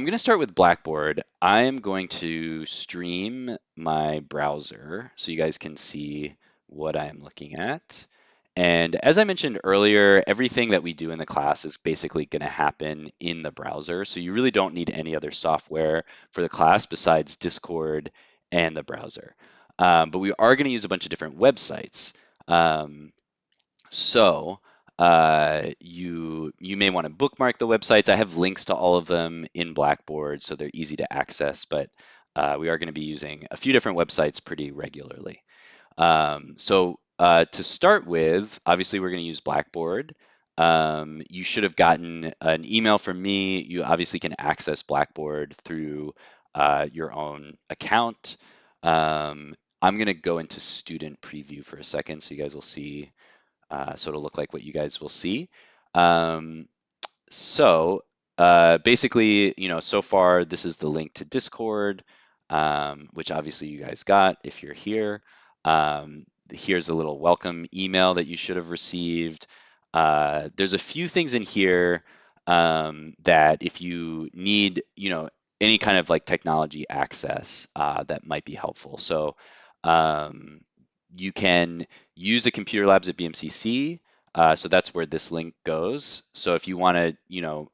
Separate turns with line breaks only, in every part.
I'm going to start with Blackboard. I'm going to stream my browser so you guys can see what I'm looking at. And as I mentioned earlier, everything that we do in the class is basically going to happen in the browser. So you really don't need any other software for the class besides Discord and the browser. But we are going to use a bunch of different websites. Um, so you may want to bookmark the websites. I have links to all of them in Blackboard, so they're easy to access. But we are going to be using a few different websites pretty regularly. To start with, obviously we're going to use Blackboard. You should have gotten an email from me. You obviously can access Blackboard through your own account. I'm going to go into student preview for a second so you guys will see so it'll look like what you guys will see. Um, Basically, so far this is the link to Discord, which obviously you guys got if you're here. Here's a little welcome email that you should have received. There's a few things in here that if you need, any kind of like technology access, that might be helpful. Um, you can use a Computer Labs at BMCC. So that's where this link goes. So if you want to,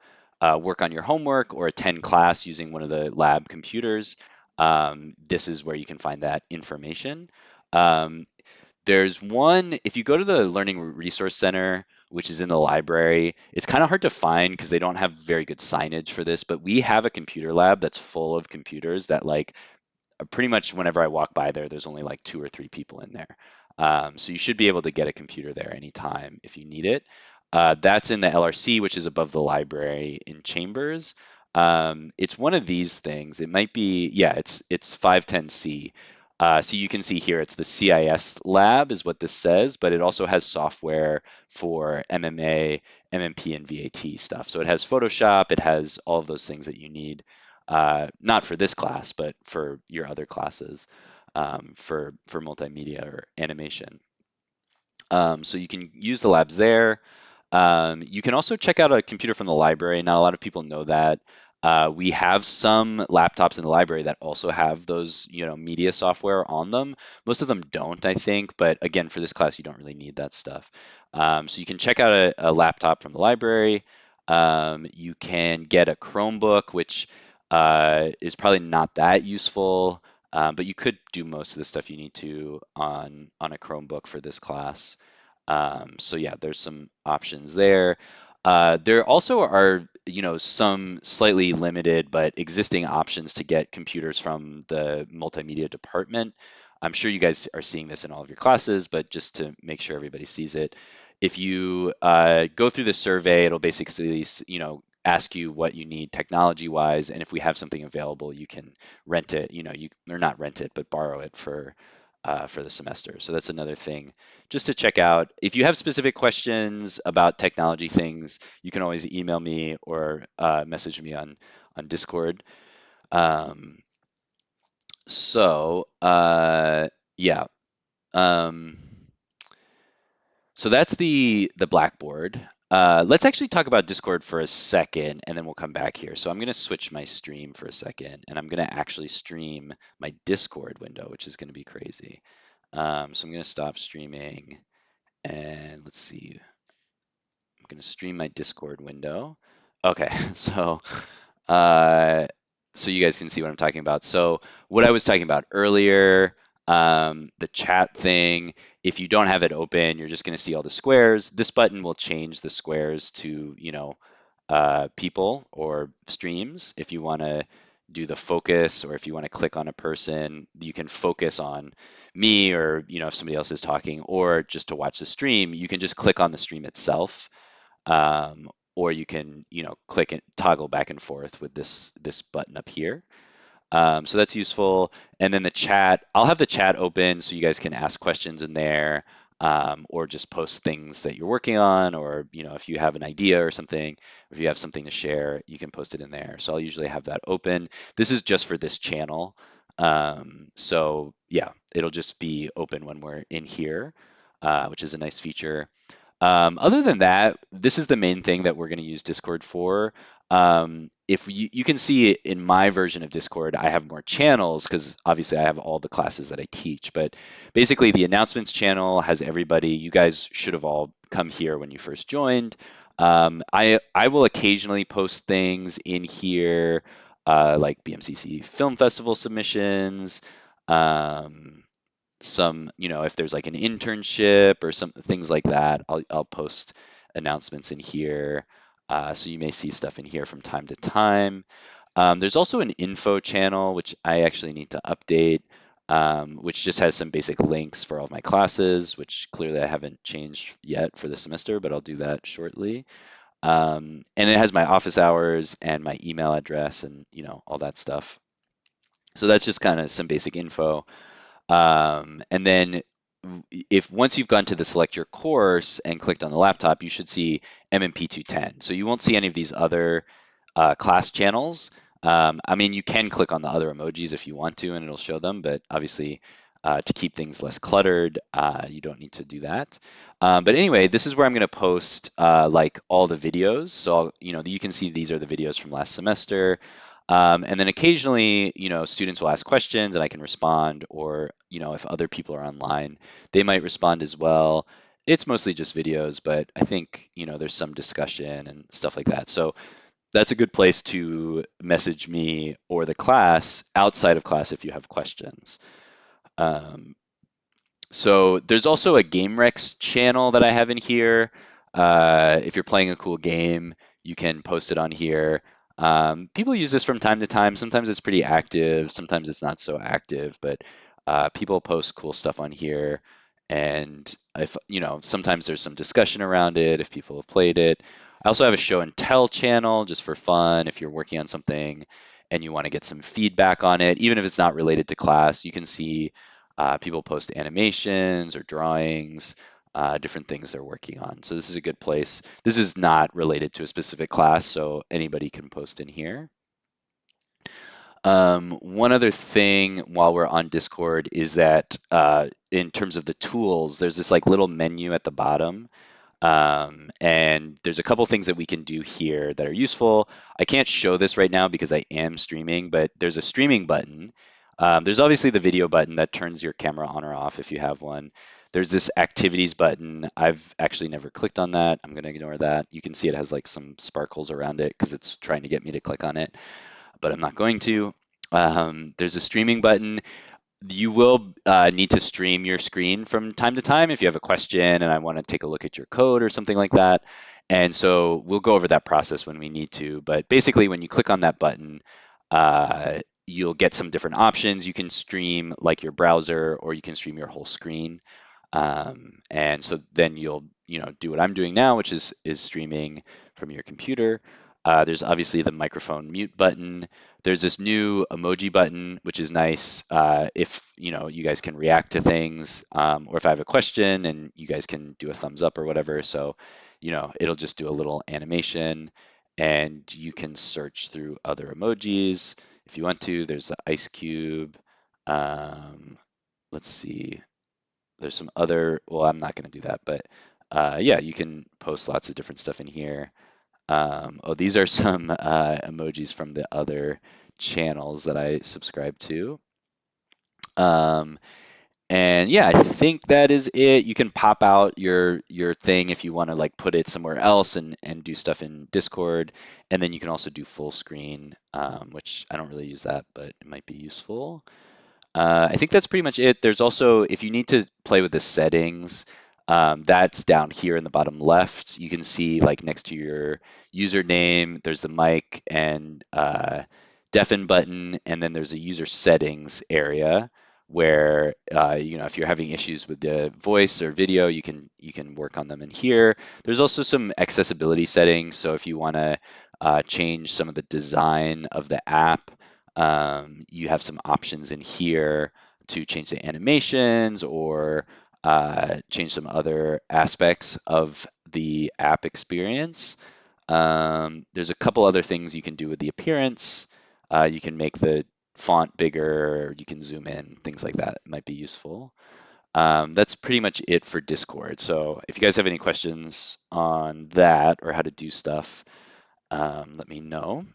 work on your homework or attend class using one of the lab computers, this is where you can find that information. Um, there's one, if you go to the Learning Resource Center, which is in the library, it's kind of hard to find because they don't have very good signage for this, but we have a computer lab that's full of computers that like pretty much whenever I walk by there, there's only like 2 or 3 people in there. So you should be able to get a computer there anytime if you need it. That's in the LRC, which is above the library in Chambers. It's one of these things. It might be, yeah, it's 510C. So you can see here, it's the CIS lab is what this says, but it also has software for MMA, MMP, and VAT stuff. So it has Photoshop, it has all of those things that you need, not for this class, but for your other classes, for multimedia or animation. So you can use the labs there. You can also check out a computer from the library. Not a lot of people know that. We have some laptops in the library that also have those, media software on them. Most of them don't, I think, but again, for this class, you don't really need that stuff. So you can check out a laptop from the library. You can get a Chromebook, which is probably not that useful, but you could do most of the stuff you need to on a Chromebook for this class. So yeah, there's some options there. There also are, some slightly limited but existing options to get computers from the multimedia department. I'm sure you guys are seeing this in all of your classes, but just to make sure everybody sees it, if you go through the survey, it'll basically, ask you what you need technology wise, and if we have something available, you can rent it. Or not rent it, but borrow it for the semester. So that's another thing just to check out. If you have specific questions about technology things, you can always email me or message me on Discord. Um, so yeah. Um, so that's the Blackboard. Let's actually talk about Discord for a second, and then we'll come back here. So I'm going to switch my stream for a second, and I'm going to actually stream my Discord window, which is going to be crazy. So I'm going to stop streaming, and let's see. I'm going to stream my Discord window. Okay, uh, so you guys can see what I'm talking about. So what I was talking about earlier, the chat thing, if you don't have it open, you're just going to see all the squares. This button will change the squares to, people or streams. If you want to do the focus or if you want to click on a person, you can focus on me or, if somebody else is talking, or just to watch the stream, you can just click on the stream itself. Or you can, click and toggle back and forth with this button up here. So that's useful. And then the chat, I'll have the chat open so you guys can ask questions in there, or just post things that you're working on, or if you have an idea or something, if you have something to share, you can post it in there. So I'll usually have that open. This is just for this channel. So yeah, it'll just be open when we're in here, which is a nice feature. Other than that, this is the main thing that we're going to use Discord for. If you can see in my version of Discord, I have more channels because obviously I have all the classes that I teach. But basically, the announcements channel has everybody. You guys should have all come here when you first joined. I will occasionally post things in here, like BMCC Film Festival submissions. Um, some, if there's like an internship or some things like that, I'll post announcements in here. So you may see stuff in here from time to time. There's also an info channel, which I actually need to update, which just has some basic links for all of my classes, which clearly I haven't changed yet for the semester, but I'll do that shortly. And it has my office hours and my email address and, all that stuff. So that's just kind of some basic info. And then if once you've gone to the select your course and clicked on the laptop, you should see MMP 210. So you won't see any of these other class channels. I mean, you can click on the other emojis if you want to, and it'll show them, but obviously to keep things less cluttered, you don't need to do that. But anyway, this is where I'm going to post like all the videos. So, you can see these are the videos from last semester. And then occasionally, students will ask questions and I can respond, or, if other people are online, they might respond as well. It's mostly just videos, but I think, there's some discussion and stuff like that. So that's a good place to message me or the class outside of class if you have questions. Um, so there's also a GameRex channel that I have in here. If you're playing a cool game, you can post it on here. People use this from time to time. Sometimes it's pretty active, sometimes it's not so active, but people post cool stuff on here. And if, sometimes there's some discussion around it if people have played it. I also have a show and tell channel just for fun. If you're working on something and you want to get some feedback on it, even if it's not related to class, you can see people post animations or drawings, different things they're working on. So this is a good place. This is not related to a specific class, so anybody can post in here. One other thing while we're on Discord is that in terms of the tools, there's this like little menu at the bottom. And there's a couple things that we can do here that are useful. I can't show this right now because I am streaming, but there's a streaming button. There's obviously the video button that turns your camera on or off if you have one. There's this activities button. I've actually never clicked on that. I'm going to ignore that. You can see it has like some sparkles around it because it's trying to get me to click on it, but I'm not going to. There's a streaming button. You will need to stream your screen from time to time if you have a question and I want to take a look at your code or something like that. And so we'll go over that process when we need to. But basically, when you click on that button, you'll get some different options. You can stream like your browser, or you can stream your whole screen. And so then you'll, do what I'm doing now, which is streaming from your computer. There's obviously the microphone mute button. There's this new emoji button, which is nice if you guys can react to things, or if I have a question and you guys can do a thumbs up or whatever. So, it'll just do a little animation, and you can search through other emojis if you want to. There's the ice cube. Um, let's see. There's some other. Well, I'm not going to do that, but yeah, you can post lots of different stuff in here. Oh, these are some emojis from the other channels that I subscribe to. Um, and yeah, I think that is it. You can pop out your thing if you want to like put it somewhere else and do stuff in Discord. And then you can also do full screen, which I don't really use that, but it might be useful. I think that's pretty much it. There's also, if you need to play with the settings, that's down here in the bottom left. You can see like next to your username, there's the mic and deafen button, and then there's a user settings area where if you're having issues with the voice or video, you can work on them in here. There's also some accessibility settings, so if you want to change some of the design of the app, you have some options in here to change the animations or change some other aspects of the app experience. There's a couple other things you can do with the appearance. You can make the font bigger, you can zoom in, things like that might be useful. That's pretty much it for Discord. So if you guys have any questions on that or how to do stuff, let me know.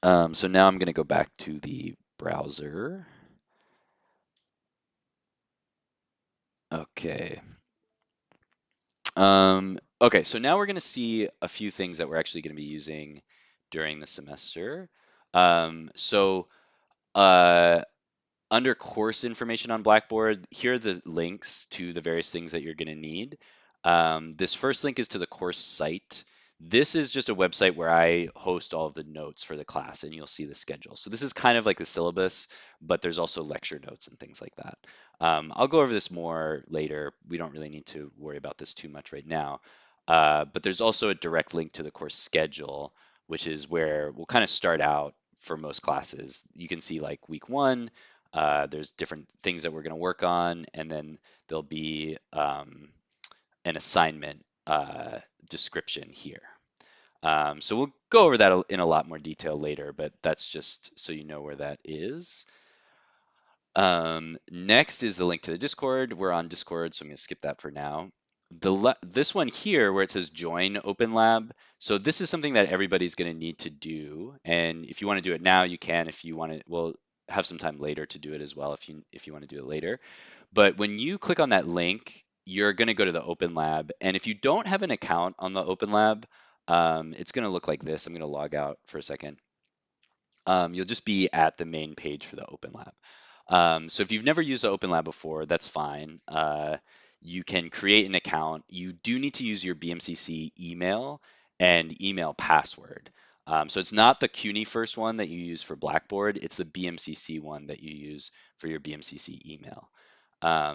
So now I'm going to go back to the browser. Okay. Okay, so now we're going to see a few things that we're actually going to be using during the semester. So uh, under course information on Blackboard, here are the links to the various things that you're going to need. This first link is to the course site. This is just a website where I host all of the notes for the class, and you'll see the schedule. So this is kind of like the syllabus, but there's also lecture notes and things like that. I'll go over this more later. We don't really need to worry about this too much right now. But there's also a direct link to the course schedule, which is where we'll kind of start out for most classes. You can see like week one, there's different things that we're going to work on, and then there'll be an assignment description here. So we'll go over that in a lot more detail later, but that's just so you know where that is. Next is the link to the Discord. We're on Discord, so I'm going to skip that for now. This one here where it says join Open Lab. So this is something that everybody's going to need to do. And if you want to do it now, you can. If you want to, we'll have some time later to do it as well if you want to do it later. But when you click on that link, you're going to go to the Open Lab. And if you don't have an account on the Open Lab, it's going to look like this. I'm going to log out for a second. You'll just be at the main page for the Open Lab. So if you've never used the Open Lab before, that's fine. You can create an account. You do need to use your BMCC email and email password. So it's not the CUNY first one that you use for Blackboard. It's the BMCC one that you use for your BMCC email.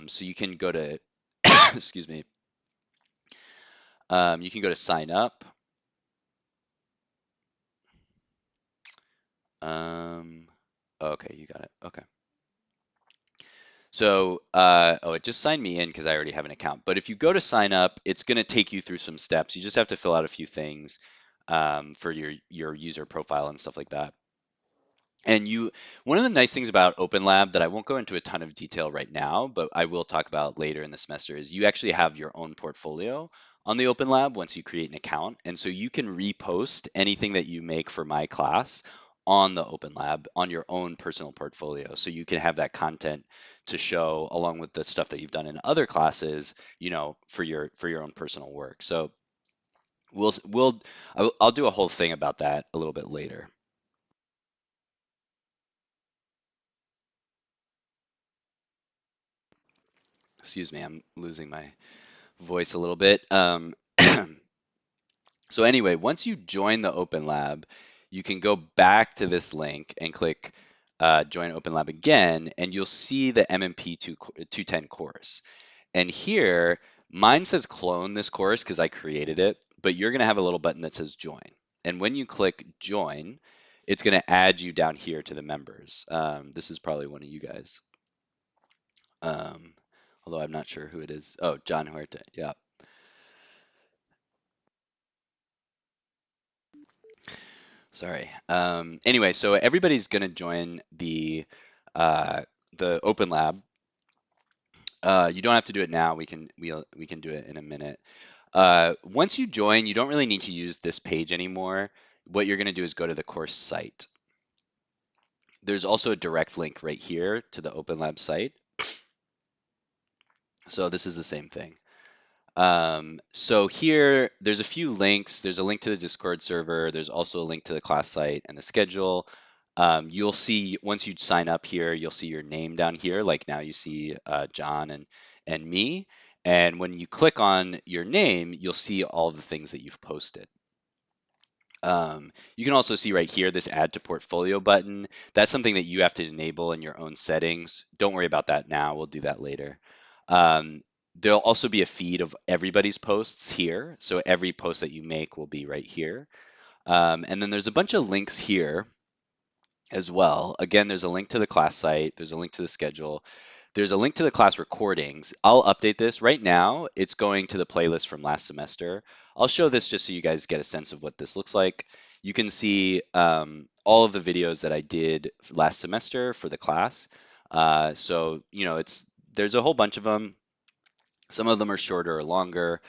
So you can go to, excuse me, you can go to sign up. Okay, you got it. Okay. So, oh, it just signed me in because I already have an account. But if you go to sign up, it's going to take you through some steps. You just have to fill out a few things for your user profile and stuff like that. And one of the nice things about Open Lab that I won't go into a ton of detail right now, but I will talk about later in the semester is you actually have your own portfolio on the Open Lab once you create an account. And so you can repost anything that you make for my class on the Open Lab on your own personal portfolio. So you can have that content to show along with the stuff that you've done in other classes, for your own personal work. So I'll do a whole thing about that a little bit later. Excuse me, I'm losing my voice a little bit. So anyway, once you join the Open Lab, you can go back to this link and click Join Open Lab again, and you'll see the MMP 210 course. And here, mine says clone this course because I created it, but you're going to have a little button that says Join. And when you click Join, it's going to add you down here to the members. This is probably one of you guys. Although I'm not sure who it is. Oh, John Huerta. Yeah. Sorry. Anyway, so everybody's going to join uh, the Open Lab. You don't have to do it now. We can do it in a minute. Once you join, you don't really need to use this page anymore. What you're going to do is go to the course site. There's also a direct link right here to the Open Lab site. So this is the same thing. So here, there's a few links. There's a link to the Discord server. There's also a link to the class site and the schedule. You'll see once you sign up here, you'll see your name down here. Like now you see John and me. And when you click on your name, you'll see all the things that you've posted. You can also see right here this add to portfolio button. That's something that you have to enable in your own settings. Don't worry about that now. We'll do that later. There'll also be a feed of everybody's posts here. So every post that you make will be right here. And then there's a bunch of links here as well. Again, there's a link to the class site. There's a link to the schedule. There's a link to the class recordings. I'll update this. Right now, it's going to the playlist from last semester. I'll show this just so you guys get a sense of what this looks like. You can see all of the videos that I did last semester for the class. So, there's a whole bunch of them. Some of them are shorter or longer.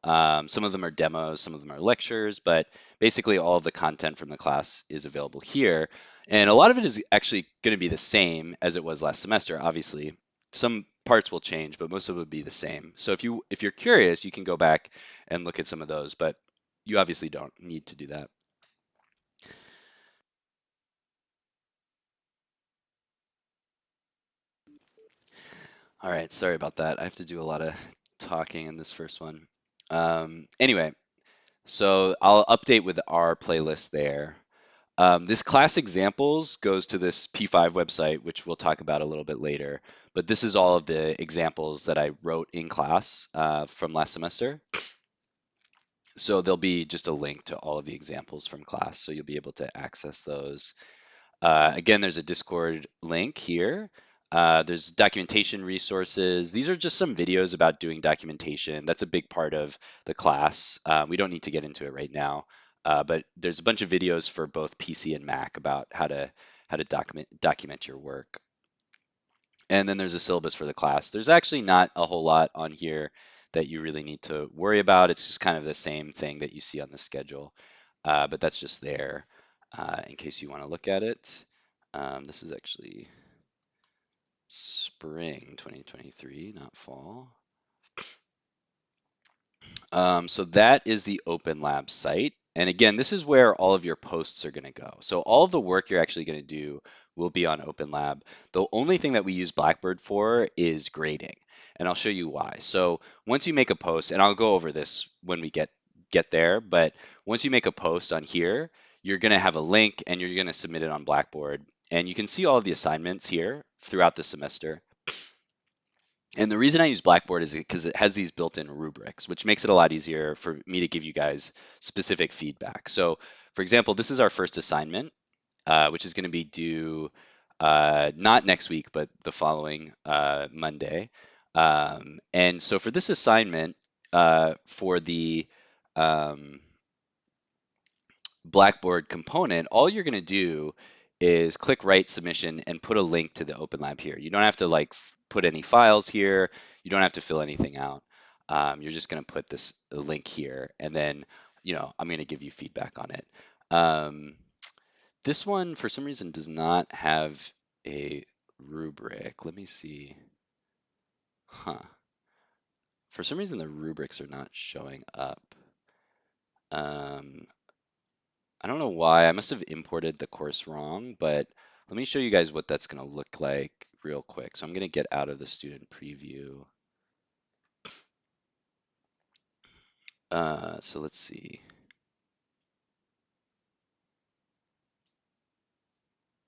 Some of them are demos, some of them are lectures, but basically all of the content from the class is available here. And a lot of it is actually going to be the same as it was last semester, obviously. Some parts will change, but most of it would be the same. So if you're curious, you can go back and look at some of those, but you obviously don't need to do that. All right, sorry about that. I have to do a lot of talking in this first one. Anyway, so I'll update with our playlist there. This class examples goes to this P5 website, which we'll talk about a little bit later. But this is all of the examples that I wrote in class from last semester. So there'll be just a link to all of the examples from class, so you'll be able to access those. Again, there's a Discord link here. There's documentation resources. These are just some videos about doing documentation. That's a big part of the class. We don't need to get into it right now, but there's a bunch of videos for both PC and Mac about how to document your work. And then there's a syllabus for the class. There's actually not a whole lot on here that you really need to worry about. It's just kind of the same thing that you see on the schedule, but that's just there in case you want to look at it. This is actually spring 2023, not fall. So that is the Open Lab site. And again, this is where all of your posts are going to go. So all of the work you're actually going to do will be on Open Lab. The only thing that we use Blackboard for is grading, and I'll show you why. So once you make a post, and I'll go over this when we get there, but once you make a post on here, you're going to have a link and you're going to submit it on Blackboard. And you can see all of the assignments here throughout the semester. And the reason I use Blackboard is because it has these built-in rubrics, which makes it a lot easier for me to give you guys specific feedback. So, for example, this is our first assignment, which is going to be due not next week, but the following Monday. And so for this assignment, for the um, Blackboard component, all you're going to do is click write submission and put a link to the Open Lab here. You don't have to like put any files here. You don't have to fill anything out. You're just going to put this link here, and then I'm going to give you feedback on it. This one, for some reason, does not have a rubric. Let me see. Huh. For some reason, the rubrics are not showing up. Um, I don't know why. I must have imported the course wrong, but let me show you guys what that's going to look like real quick. So I'm going to get out of the student preview. So let's see.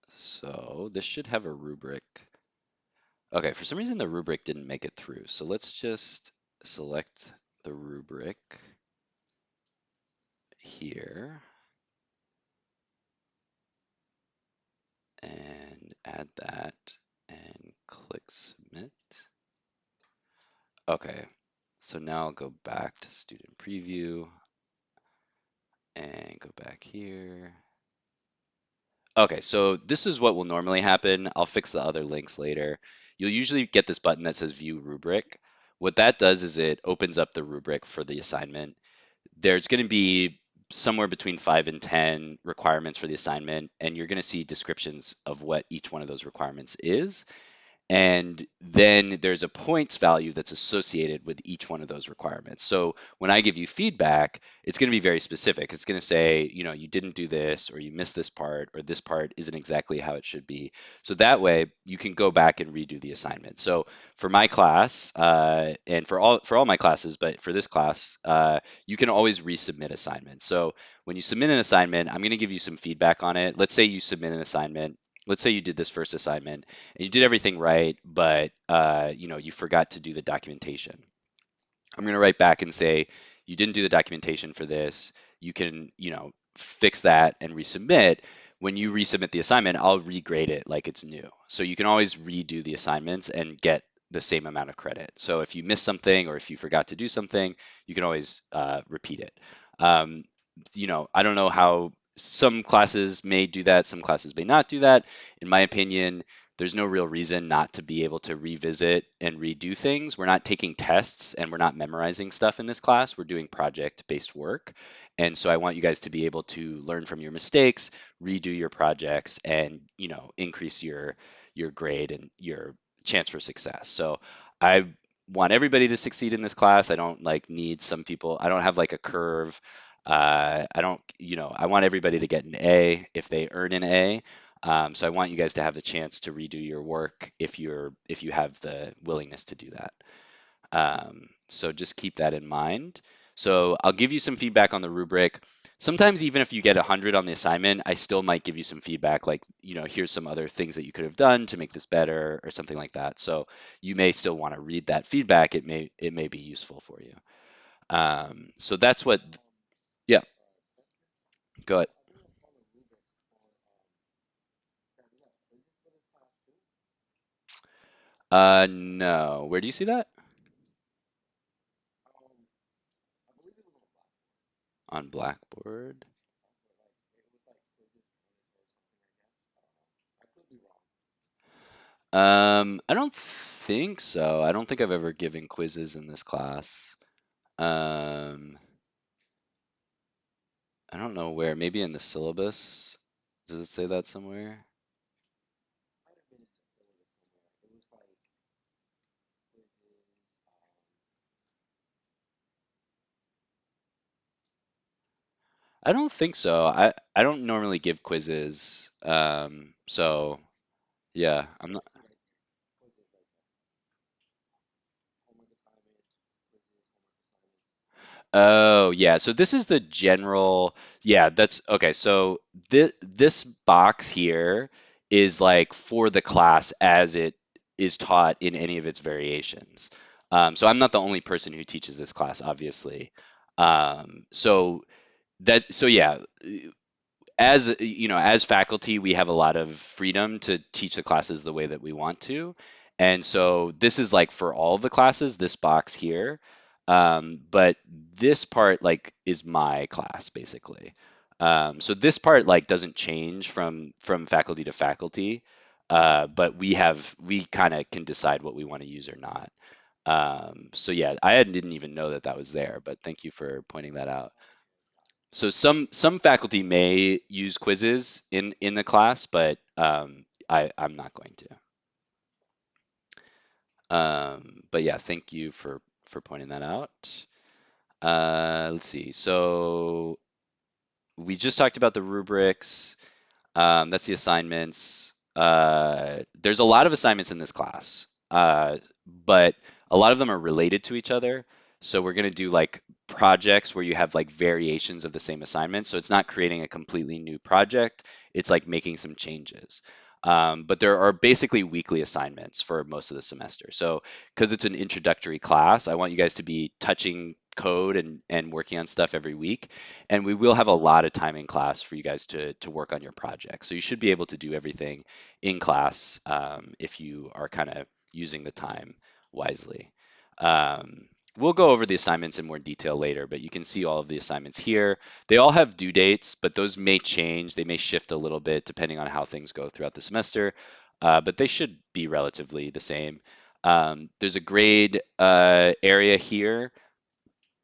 So this should have a rubric. Okay, for some reason the rubric didn't make it through. So let's just select the rubric here and add that and click submit. Okay, so now I'll go back to student preview and go back here. Okay, so this is what will normally happen. I'll fix the other links later. You'll usually get this button that says view rubric. What that does is it opens up the rubric for the assignment. There's going to be somewhere between 5 and 10 requirements for the assignment, and you're going to see descriptions of what each one of those requirements is. And then there's a points value that's associated with each one of those requirements. So when I give you feedback, it's going to be very specific. It's going to say, you didn't do this, or you missed this part, or this part isn't exactly how it should be. So that way you can go back and redo the assignment. So for my class, and for all my classes, but for this class, you can always resubmit assignments. So when you submit an assignment, I'm going to give you some feedback on it. Let's say you submit an assignment. Let's say you did this first assignment and you did everything right, but you forgot to do the documentation. I'm going to write back and say you didn't do the documentation for this. You can fix that and resubmit. When you resubmit the assignment, I'll regrade it like it's new. So you can always redo the assignments and get the same amount of credit. So if you miss something or if you forgot to do something, you can always repeat it. Um, I don't know how some classes may do that, some classes may not do that. In my opinion, there's no real reason not to be able to revisit and redo things. We're not taking tests and we're not memorizing stuff in this class. We're doing project-based work. And so I want you guys to be able to learn from your mistakes, redo your projects, and increase your grade and your chance for success. So I want everybody to succeed in this class. I don't like need some people. I don't have like a curve. I don't, I want everybody to get an A if they earn an A. So I want you guys to have the chance to redo your work if you have the willingness to do that. So just keep that in mind. So I'll give you some feedback on the rubric. Sometimes even if you get 100 on the assignment, I still might give you some feedback like, here's some other things that you could have done to make this better or something like that. So you may still want to read that feedback. It may be useful for you. So that's what, yeah, go ahead. No, where do you see that? On Blackboard? I don't think so. I don't think I've ever given quizzes in this class. Um, I don't know where. Maybe in the syllabus. Does it say that somewhere? I don't think so. I don't normally give quizzes. So yeah, I'm not. Oh, yeah. So this is the general. Yeah, that's okay. So this box here is like for the class as it is taught in any of its variations. So I'm not the only person who teaches this class, obviously. So yeah, as faculty, we have a lot of freedom to teach the classes the way that we want to. And so this is like for all the classes, this box here. But this part like is my class basically. So this part like doesn't change from faculty to faculty. But we kind of can decide what we want to use or not. So yeah, didn't even know that that was there, but thank you for pointing that out. So some faculty may use quizzes in the class, but I'm not going to. But yeah, thank you for pointing that out. Let's see. So we just talked about the rubrics. That's the assignments. There's a lot of assignments in this class, but a lot of them are related to each other. So we're going to do like projects where you have like variations of the same assignment. So it's not creating a completely new project. It's like making some changes. But there are basically weekly assignments for most of the semester. So because it's an introductory class, I want you guys to be touching code and working on stuff every week. And we will have a lot of time in class for you guys to work on your project. So you should be able to do everything in class if you are kind of using the time wisely. Um, we'll go over the assignments in more detail later, but you can see all of the assignments here. They all have due dates, but those may change. They may shift a little bit depending on how things go throughout the semester, but they should be relatively the same. There's a grade area here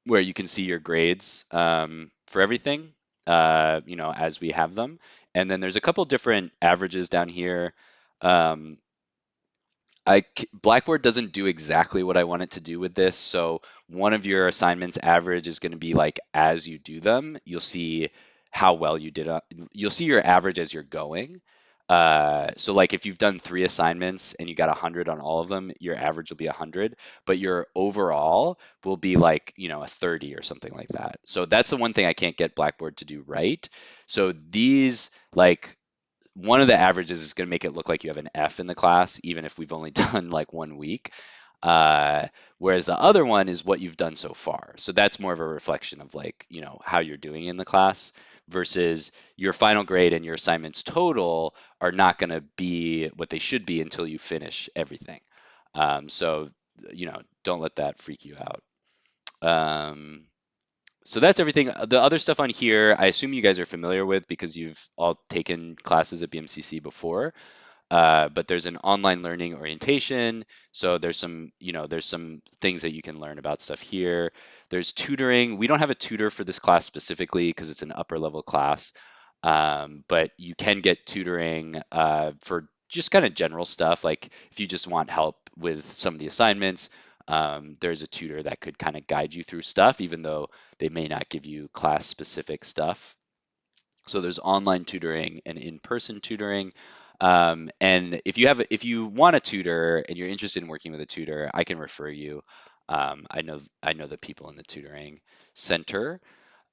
where you can see your grades for everything, as we have them. And then there's a couple different averages down here. Um, Blackboard doesn't do exactly what I want it to do with this. So one of your assignments average is going to be like as you do them, you'll see how well you did. You'll see your average as you're going. So like if you've done three assignments and you got 100 on all of them, your average will be 100, but your overall will be like, a 30 or something like that. So that's the one thing I can't get Blackboard to do right. So these like one of the averages is going to make it look like you have an F in the class, even if we've only done like 1 week. Uh, Whereas the other one is what you've done so far. So that's more of a reflection of like, how you're doing in the class versus your final grade and your assignments total are not going to be what they should be until you finish everything. So, don't let that freak you out. So that's everything. The other stuff on here, I assume you guys are familiar with because you've all taken classes at BMCC before. But there's an online learning orientation. So there's some things that you can learn about stuff here. There's tutoring. We don't have a tutor for this class specifically because it's an upper level class. But you can get tutoring for just kind of general stuff. Like if you just want help with some of the assignments, there's a tutor that could kind of guide you through stuff, even though they may not give you class specific stuff. So there's online tutoring and in-person tutoring. And if you want a tutor and you're interested in working with a tutor, I can refer you. I know the people in the tutoring center.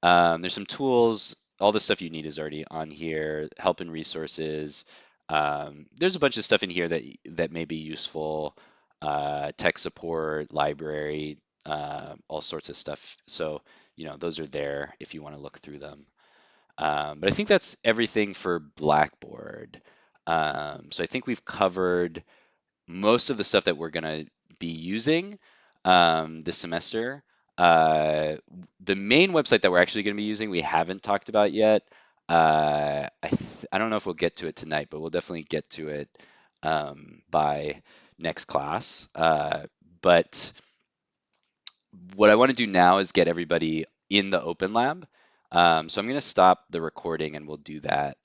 There's some tools. All the stuff you need is already on here. Help and resources. There's a bunch of stuff in here that may be useful. Tech support, library, all sorts of stuff. So, those are there if you want to look through them. But I think that's everything for Blackboard. So I think we've covered most of the stuff that we're going to be using this semester. Uh, the main website that we're actually going to be using, we haven't talked about yet. I don't know if we'll get to it tonight, but we'll definitely get to it by next class. But what I want to do now is get everybody in the open lab. So I'm going to stop the recording and we'll do that